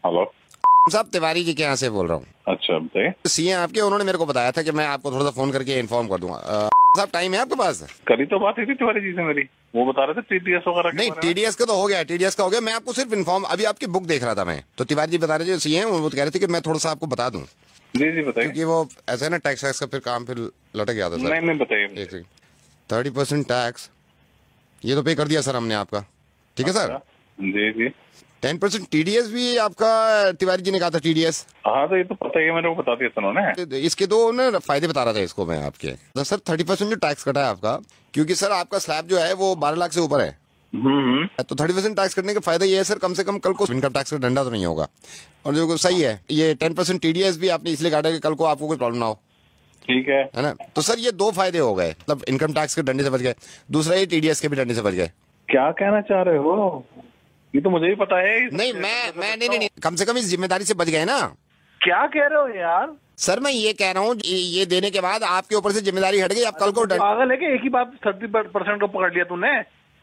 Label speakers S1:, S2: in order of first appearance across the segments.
S1: Hello
S2: साहब, तिवारी जी के यहाँ से बोल रहा हूँ।
S1: अच्छा बताइए।
S2: सीए आपके, उन्होंने मेरे को बताया था कि मैं आपको थोड़ा सा फोन करके इन्फॉर्म कर दूंगा। साहब, टाइम है आपके पास?
S1: करी तो बात हुई थी तिवारी जी से मेरी, वो बता रहे थे टीडीएस वगैरह के
S2: नहीं,
S1: बारे में।
S2: टीडीएस का तो हो गया, टीडीएस का हो गया। मैं आपको सिर्फ इन्फॉर्म, अभी आपकी बुक देख रहा था मैं, तो तिवारी जी बता रहे थे सीए, वो कह रहे थे कि मैं थोड़ा सा आपको बता दूं।
S1: जी जी बताइए।
S2: क्योंकि वो ऐसा है ना, टैक्स वैक्स का फिर काम फिर लटक गया था सर।
S1: नहीं बताइए।
S2: एक सेकंड। 30% टैक्स ये तो पे कर दिया सर हमने आपका, ठीक है सर।
S1: जी जी।
S2: 10% टीडीएस भी आपका, तिवारी जी ने कहा था टीडीएस।
S1: हाँ तो ये तो पता ही है, मेरे को बता दिया था उन्होंने।
S2: इसके दो ना फायदे बता रहा था इसको मैं आपके। तो सर 30% जो टैक्स कटा है आपका, क्योंकि सर आपका स्लैब जो है वो 12 लाख से ऊपर है, तो 30% टैक्स कटने का फायदा ये है सर, कम से कम कल को इनकम टैक्स का डंडा तो नहीं होगा। और जो सही है, ये 10% टीडीएस भी आपने इसलिए काटा कि कल को आपको कोई प्रॉब्लम ना हो,
S1: ठीक है
S2: ना। तो सर ये दो फायदे हो गए, मतलब इनकम टैक्स के डंडे से बच गए, दूसरा ये टीडीएस के भी डंडे से बच गए।
S1: क्या कहना चाह रहे हो? ये तो मुझे ही पता है।
S2: नहीं, मैं नहीं, कम से कम इस जिम्मेदारी से बच गए ना।
S1: क्या कह रहे हो यार?
S2: सर मैं ये कह रहा हूँ, ये देने के बाद आपके ऊपर से जिम्मेदारी हट गई, आप कल को
S1: पागल है कि एक ही बात 30% को पकड़ लिया तूने?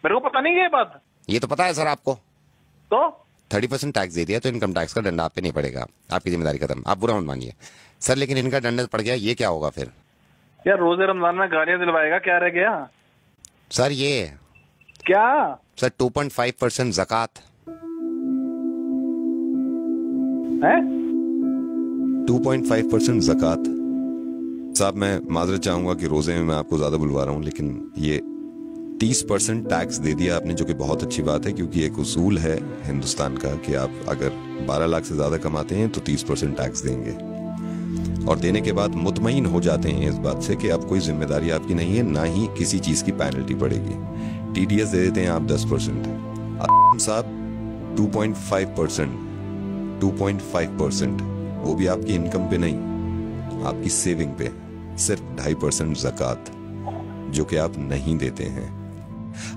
S1: मेरे को पता नहीं है ये बात।
S2: ये तो पता है सर आपको।
S1: तो
S2: 30% टैक्स दे दिया तो इनकम टैक्स का डंडा आप पे नहीं पड़ेगा, आपकी जिम्मेदारी खत्म, आप बुरा मत मानिए सर। लेकिन इनका डंडा पड़ गया, ये क्या होगा फिर?
S1: यार रोजे रमजान में गालियां दिलवाएगा, क्या रह गया?
S2: सर ये
S1: क्या
S2: सर 2.5% ज़कात
S1: है?
S2: 2.5% ज़कात। साहब मैं माजरत चाहूंगा कि रोजे में मैं आपको ज्यादा बुलवा रहा हूँ, लेकिन ये 30% टैक्स दे दिया आपने, जो कि बहुत अच्छी बात है, क्योंकि एक उसूल है हिंदुस्तान का कि आप अगर 12 लाख से ज्यादा कमाते हैं तो 30% टैक्स देंगे, और देने के बाद मुतमईन हो जाते हैं इस बात से कि अब कोई जिम्मेदारी आपकी नहीं है, ना ही किसी चीज की पेनल्टी पड़ेगी। टीडीएस दे देते हैं आप 10%, साहब 2.5%, वो भी आपकी इनकम पे नहीं, आपकी सेविंग पे, सिर्फ 2.5% ज़कात, जो कि आप नहीं देते हैं।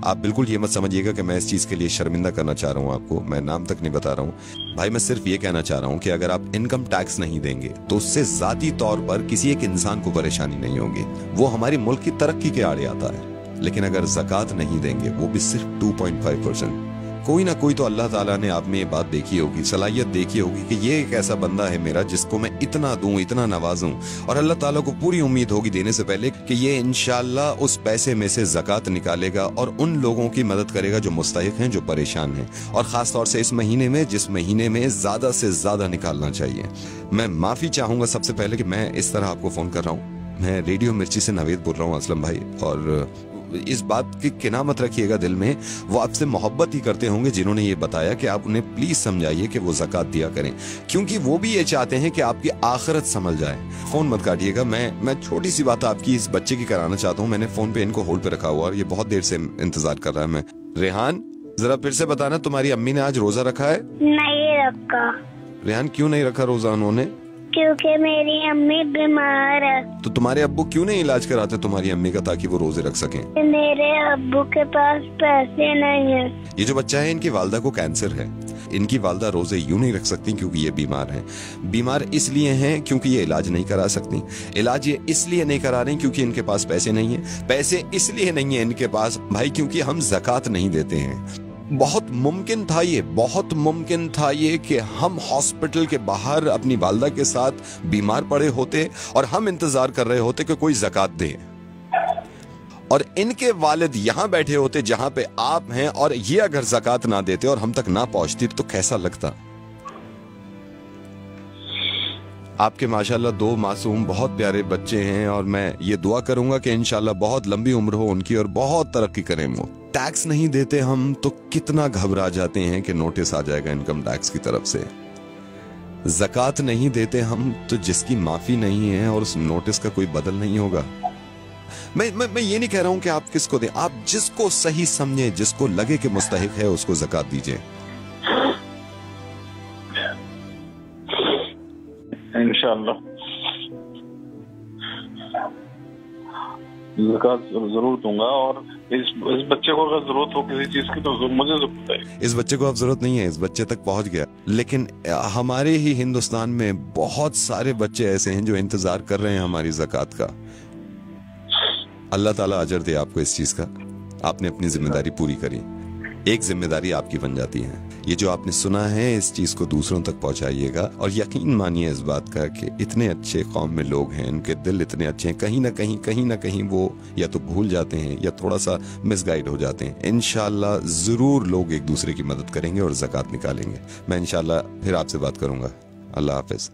S2: आप बिल्कुल ये मत समझिएगा कि मैं इस चीज के लिए शर्मिंदा करना चाह रहा हूं आपको, मैं नाम तक नहीं बता रहा हूं भाई। मैं सिर्फ ये कहना चाह रहा हूं कि अगर आप इनकम टैक्स नहीं देंगे तो उससे जाती तौर पर किसी एक इंसान को परेशानी नहीं होगी, वो हमारे मुल्क की तरक्की के आड़े आता है। लेकिन अगर ज़कात नहीं देंगे, वो भी सिर्फ 2.5%, कोई ना कोई तो अल्लाह ताला ने आप में ये बात देखी होगी, सलाहियत देखी होगी कि ये एक ऐसा बंदा है मेरा जिसको मैं इतना दूं, इतना नवाजूं, और अल्लाह ताला को पूरी उम्मीद होगी देने से पहले कि ये इंशाल्लाह उस पैसे में से ज़कात निकालेगा और उन लोगों की मदद करेगा जो मुस्तहिक हैं, जो परेशान हैं, और खास तौर से इस महीने में, जिस महीने में ज्यादा से ज्यादा निकालना चाहिए। मैं माफी चाहूंगा सबसे पहले कि मैं इस तरह आपको फोन कर रहा हूँ। मैं रेडियो मिर्ची से नवेद बोल रहा हूँ असलम भाई, और इस बात की किना मत रखिएगा दिल में, वो आपसे मोहब्बत ही करते होंगे जिन्होंने ये बताया कि आप उन्हें प्लीज समझाइए कि वो ज़कात दिया करें, क्योंकि वो भी ये चाहते हैं कि आपकी आखिरत संभल जाए। फोन मत काटिएगा, मैं छोटी सी बात आपकी इस बच्चे की कराना चाहता हूँ। मैंने फोन पे इनको होल्ड पे रखा हुआ और ये बहुत देर से इंतजार कर रहा है। मैं रेहान, जरा फिर से बताना, तुम्हारी अम्मी ने आज रोजा रखा है?
S3: नहीं रखा।
S2: रेहान क्यों नहीं रखा रोजा उन्होंने?
S3: क्योंकि मेरी अम्मी बीमार है।
S2: तो तुम्हारे अब्बू क्यों नहीं इलाज कराते तुम्हारी अम्मी का, ताकि वो रोजे रख सकें?
S3: मेरे अब्बू के पास पैसे नहीं है।
S2: ये जो बच्चा है, इनकी वालदा को कैंसर है। इनकी वालदा रोजे यूं नहीं रख सकती क्योंकि ये बीमार हैं। बीमार इसलिए हैं क्योंकि ये इलाज नहीं करा सकती। इलाज ये इसलिए नहीं करा रही क्योंकि इनके पास पैसे नहीं है। पैसे इसलिए नहीं है इनके पास भाई क्योंकि हम ज़कात नहीं देते हैं। बहुत मुमकिन था ये कि हम हॉस्पिटल के बाहर अपनी वालदा के साथ बीमार पड़े होते और हम इंतजार कर रहे होते कि कोई ज़कात दे, और इनके वालिद यहां बैठे होते जहां पे आप हैं, और ये अगर ज़कात ना देते और हम तक ना पहुंचती तो कैसा लगता? आपके माशाल्लाह 2 मासूम बहुत प्यारे बच्चे हैं, और मैं ये दुआ करूंगा कि इंशाल्लाह बहुत लंबी उम्र हो उनकी और बहुत तरक्की करें वो। टैक्स नहीं देते हम तो कितना घबरा जाते हैं कि नोटिस आ जाएगा इनकम टैक्स की तरफ से। ज़कात नहीं देते हम तो जिसकी माफी नहीं है और उस नोटिस का कोई बदल नहीं होगा। मैं ये नहीं कह रहा हूं कि आप किसको दें, आप जिसको सही समझे, जिसको लगे कि मुस्तहिक है, उसको ज़कात दीजिए।
S1: इंशाअल्लाह ज़कात जरूर दूंगा, और इस बच्चे को अगर जरूरत हो किसी चीज की तो मुझे जरूरत है।
S2: इस बच्चे को अब जरूरत नहीं है, इस बच्चे तक पहुंच गया। लेकिन हमारे ही हिंदुस्तान में बहुत सारे बच्चे ऐसे हैं जो इंतजार कर रहे हैं हमारी ज़कात का। अल्लाह ताला अजर दे आपको इस चीज का। आपने अपनी जिम्मेदारी पूरी करी, एक जिम्मेदारी आपकी बन जाती है। ये जो आपने सुना है इस चीज को दूसरों तक पहुंचाइएगा और यकीन मानिए इस बात का कि इतने अच्छे कौम में लोग हैं, उनके दिल इतने अच्छे हैं, कहीं ना कहीं वो या तो भूल जाते हैं या थोड़ा सा मिसगाइड हो जाते हैं। इंशाल्लाह जरूर लोग एक दूसरे की मदद करेंगे और ज़कात निकालेंगे। मैं इंशाल्लाह फिर आपसे बात करूंगा। अल्लाह हाफिज।